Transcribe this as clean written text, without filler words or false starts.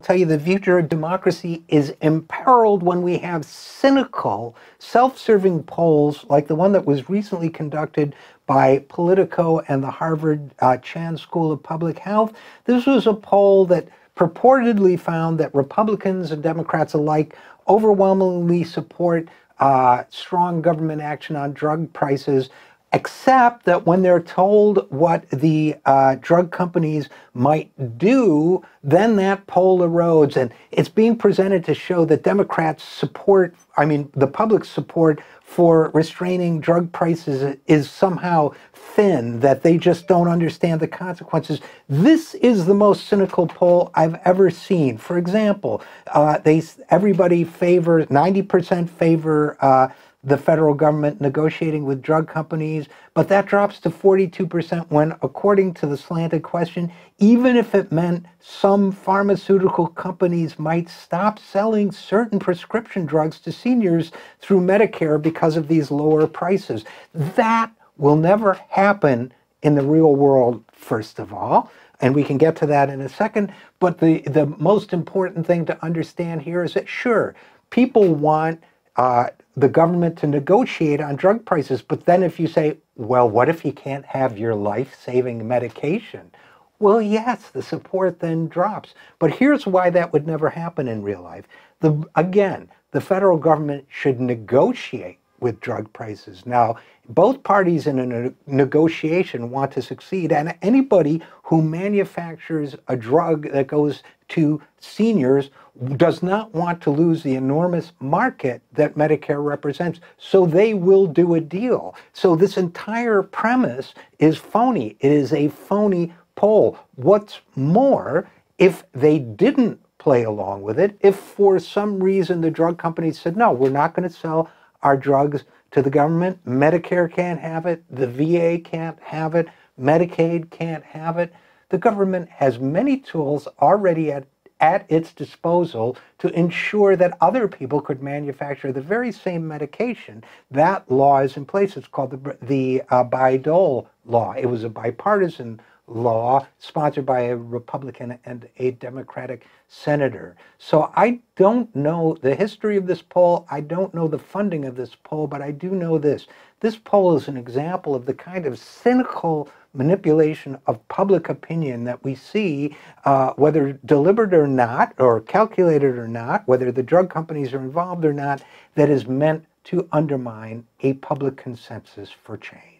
tell you the future of democracy is imperiled when we have cynical, self-serving polls like the one that was recently conducted by Politico and the Harvard Chan School of Public Health. This was a poll that purportedly found that Republicans and Democrats alike overwhelmingly support strong government action on drug prices, except that when they're told what the drug companies might do, then that poll erodes. And it's being presented to show that Democrats support, the public's support for restraining drug prices is somehow thin, that they just don't understand the consequences. This is the most cynical poll I've ever seen. For example, everybody favors, 90% favor the federal government negotiating with drug companies, but that drops to 42% when, according to the slanted question, even if it meant some pharmaceutical companies might stop selling certain prescription drugs to seniors through Medicare because of these lower prices. That will never happen in the real world, first of all, and we can get to that in a second, but the most important thing to understand here is that, sure, people want the government to negotiate on drug prices. But then if you say, well, what if you can't have your life-saving medication? Well, yes, the support then drops. But here's why that would never happen in real life. Again, the federal government should negotiate with drug prices. Now, both parties in a negotiation want to succeed, and anybody who manufactures a drug that goes to seniors does not want to lose the enormous market that Medicare represents, so they will do a deal. So this entire premise is phony. It is a phony poll. What's more, if they didn't play along with it, if for some reason the drug companies said, no, we're not going to sell our drugs to the government, Medicare can't have it, the VA can't have it, Medicaid can't have it, the government has many tools already at its disposal to ensure that other people could manufacture the very same medication. That law is in place. It's called the Bayh-Dole law. It was a bipartisan law sponsored by a Republican and a Democratic senator. So I don't know the history of this poll. I don't know the funding of this poll, but I do know this. This poll is an example of the kind of cynical manipulation of public opinion that we see, whether deliberate or not, or calculated or not, whether the drug companies are involved or not, that is meant to undermine a public consensus for change.